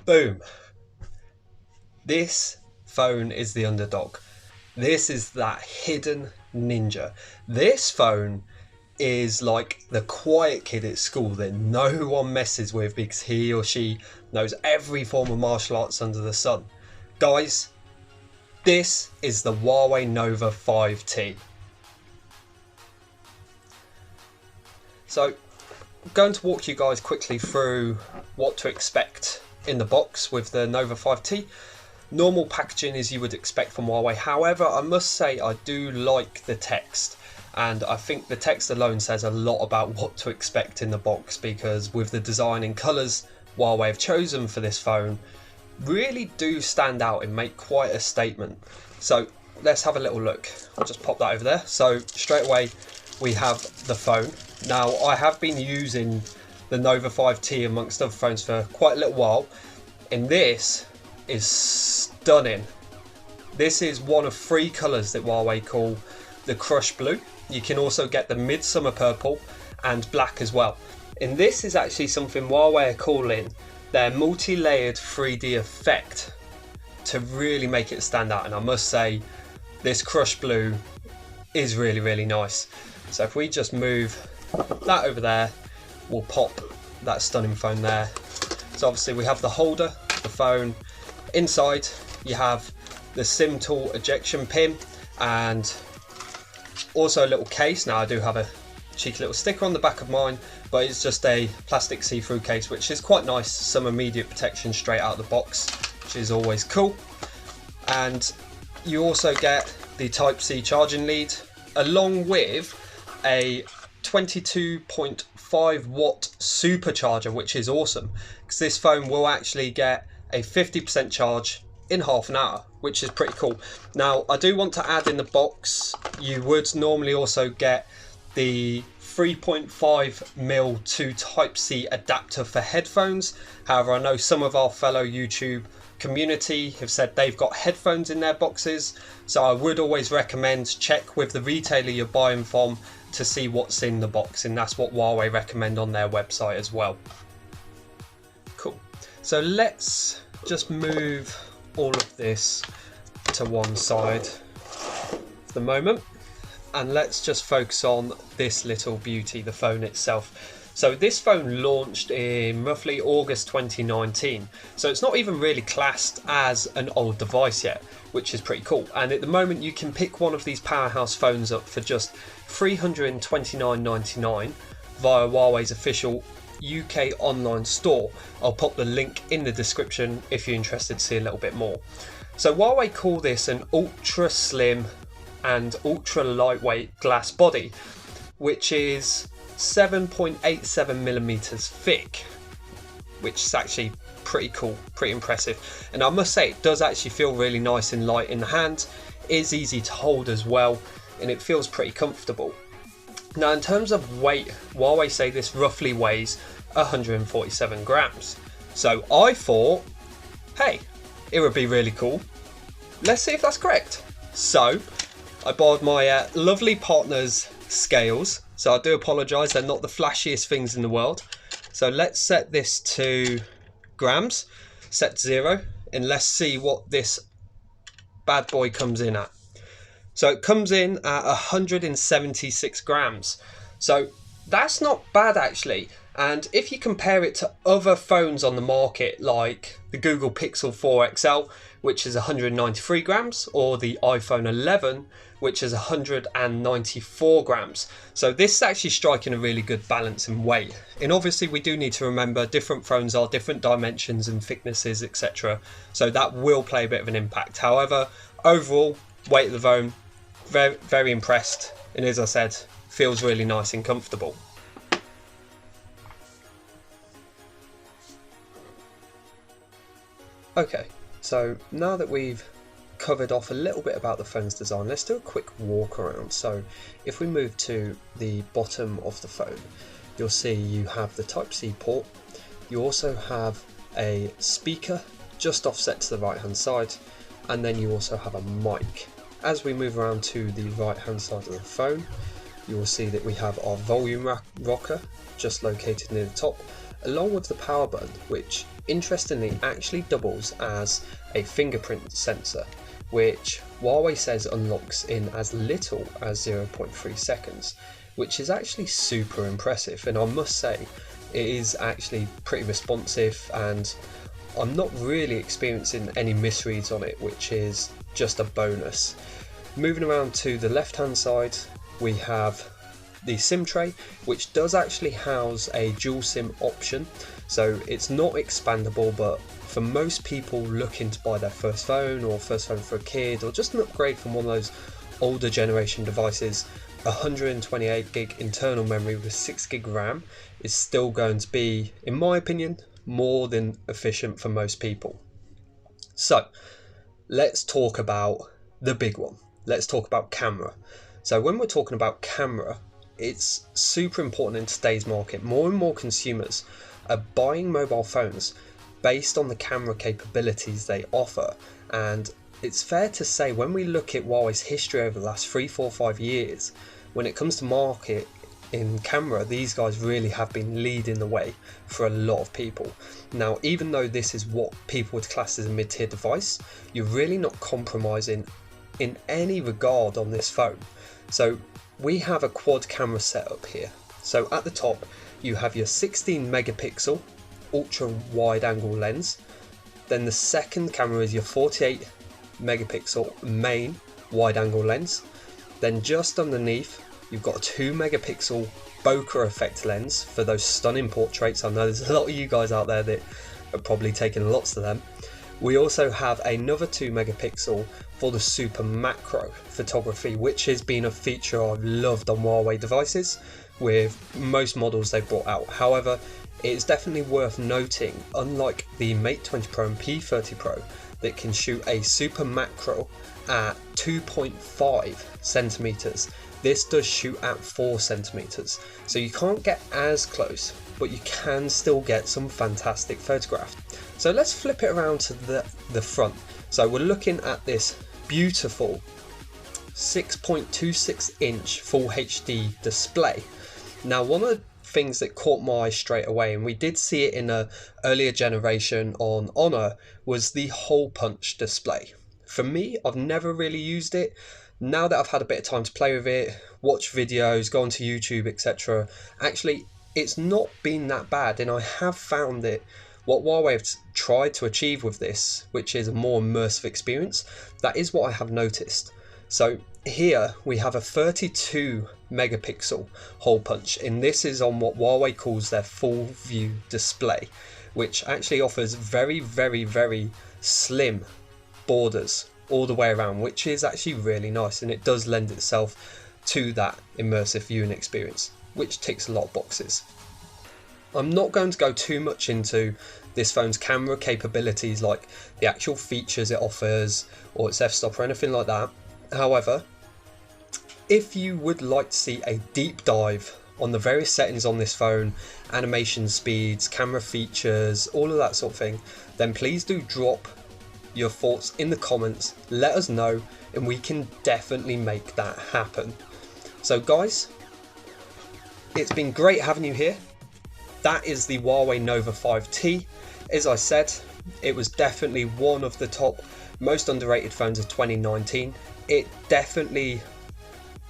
Boom. This phone is the underdog. This is that hidden ninja. This phone is like the quiet kid at school that no one messes with because he or she knows every form of martial arts under the sun. Guys, this is the Huawei Nova 5T. So I'm going to walk you guys quickly through what to expect in the box with the Nova 5T. Normal packaging as you would expect from Huawei. However, I must say I do like the text, and I think the text alone says a lot about what to expect in the box, because with the design and colours Huawei have chosen for this phone really do stand out and make quite a statement. So let's have a little look. I'll just pop that over there. So straight away we have the phone. Now I have been using the Nova 5T amongst other phones for quite a little while, and this is stunning. This is one of 3 colours that Huawei call the Crush Blue. You can also get the Midsummer Purple and Black as well. And this is actually something Huawei are calling their multi-layered 3D effect to really make it stand out. And I must say, this Crush Blue is really, really nice. So if we just move that over there, we'll pop that stunning phone there. So obviously we have the holder, the phone. Inside you have the SIM tool ejection pin and also a little case. Now I do have a cheeky little sticker on the back of mine, but it's just a plastic see-through case, which is quite nice. Some immediate protection straight out of the box, which is always cool. And you also get the Type-C charging lead along with a 22.5 watt supercharger, which is awesome because this phone will actually get a 50% charge in half an hour, which is pretty cool. Now I do want to add in the box, you would normally also get the 3.5mm to Type-C adapter for headphones. However, I know some of our fellow YouTube community have said they've got headphones in their boxes, so I would always recommend check with the retailer you're buying from to see what's in the box, and that's what Huawei recommend on their website as well. Cool. So let's just move all of this to one side for the moment, and let's just focus on this little beauty, the phone itself. So this phone launched in roughly August 2019, so it's not even really classed as an old device yet, which is pretty cool. And at the moment you can pick one of these powerhouse phones up for just $329.99 via Huawei's official UK online store. I'll pop the link in the description if you're interested to see a little bit more. So Huawei call this an ultra slim and ultra lightweight glass body, which is 7.87mm thick, which is actually pretty cool, pretty impressive. And I must say it does actually feel really nice and light in the hand, is easy to hold as well, and it feels pretty comfortable. Now in terms of weight, Huawei say this roughly weighs 147 grams. So I thought, hey, it would be really cool. Let's see if that's correct. So I borrowed my lovely partner's scales. So I do apologise, they're not the flashiest things in the world. So let's set this to grams, set to 0, and let's see what this bad boy comes in at. So it comes in at 176 grams. So that's not bad actually. And if you compare it to other phones on the market like the Google Pixel 4 XL, which is 193 grams, or the iPhone 11, which is 194 grams. So this is actually striking a really good balance in weight. And obviously we do need to remember different phones are different dimensions and thicknesses, etc. So that will play a bit of an impact. However, overall, weight of the phone, very, very impressed. And as I said, feels really nice and comfortable. Okay, so now that we've covered off a little bit about the phone's design, let's do a quick walk around. So if we move to the bottom of the phone, you'll see you have the Type-C port. You also have a speaker just offset to the right hand side, and then you also have a mic. As we move around to the right hand side of the phone, you will see that we have our volume rocker just located near the top, along with the power button, which interestingly actually doubles as a fingerprint sensor, which Huawei says unlocks in as little as 0.3 seconds, which is actually super impressive, and I must say it is actually pretty responsive, and I'm not really experiencing any misreads on it, which is just a bonus. Moving around to the left hand side, we have the SIM tray, which does actually house a dual SIM option, so it's not expandable, but for most people looking to buy their first phone or first phone for a kid, or just an upgrade from one of those older generation devices, 128 gig internal memory with 6 gig RAM is still going to be, in my opinion, more than efficient for most people. So let's talk about the big one. Let's talk about camera. So when we're talking about camera, it's super important in today's market. More and more consumers are buying mobile phones based on the camera capabilities they offer, and it's fair to say when we look at Huawei's history over the last 3, 4, 5 years, when it comes to market in camera, these guys really have been leading the way for a lot of people. Now, even though this is what people would class as a mid-tier device, you're really not compromising in any regard on this phone. So we have a quad camera setup here. So at the top you have your 16 megapixel ultra wide angle lens, then the second camera is your 48 megapixel main wide angle lens, then just underneath you've got a 2 megapixel bokeh effect lens for those stunning portraits. I know there's a lot of you guys out there that are probably taking lots of them. We also have another 2 megapixel for the super macro photography, which has been a feature I've loved on Huawei devices with most models they've brought out. However, it's definitely worth noting, unlike the Mate 20 Pro and P30 Pro that can shoot a super macro at 2.5 centimeters, this does shoot at 4 centimeters. So you can't get as close, but you can still get some fantastic photographs. So let's flip it around to the front. So we're looking at this beautiful 6.26 inch full HD display. Now, one of the things that caught my eye straight away, and we did see it in an earlier generation on Honor, was the hole punch display. For me, I've never really used it. Now that I've had a bit of time to play with it, watch videos, go onto YouTube, etc., actually it's not been that bad, and I have found that what Huawei have tried to achieve with this, which is a more immersive experience, that is what I have noticed. So here we have a 32 megapixel hole punch, and this is on what Huawei calls their full view display, which actually offers very, very, very slim borders all the way around, which is actually really nice, and it does lend itself to that immersive viewing experience, which ticks a lot of boxes. I'm not going to go too much into this phone's camera capabilities, like the actual features it offers or its f-stop or anything like that. However, if you would like to see a deep dive on the various settings on this phone, animation speeds, camera features, all of that sort of thing, then please do drop your thoughts in the comments, let us know, and we can definitely make that happen. So guys, it's been great having you here. That is the Huawei Nova 5T. As I said, it was definitely one of the top most underrated phones of 2019. It definitely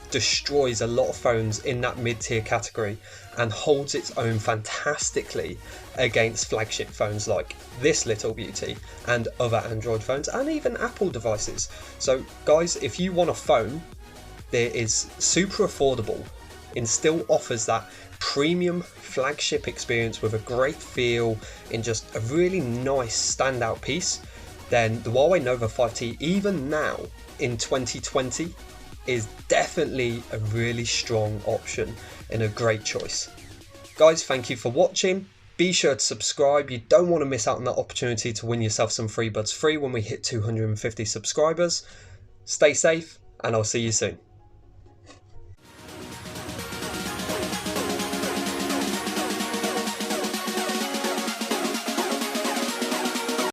destroys a lot of phones in that mid-tier category and holds its own fantastically against flagship phones like this little beauty and other Android phones and even Apple devices. So guys, if you want a phone that is super affordable and still offers that premium flagship experience with a great feel in just a really nice standout piece, then the Huawei Nova 5T, even now in 2020, is definitely a really strong option and a great choice. Guys, thank you for watching. Be sure to subscribe. You don't want to miss out on that opportunity to win yourself some FreeBuds free when we hit 250 subscribers. Stay safe, and I'll see you soon.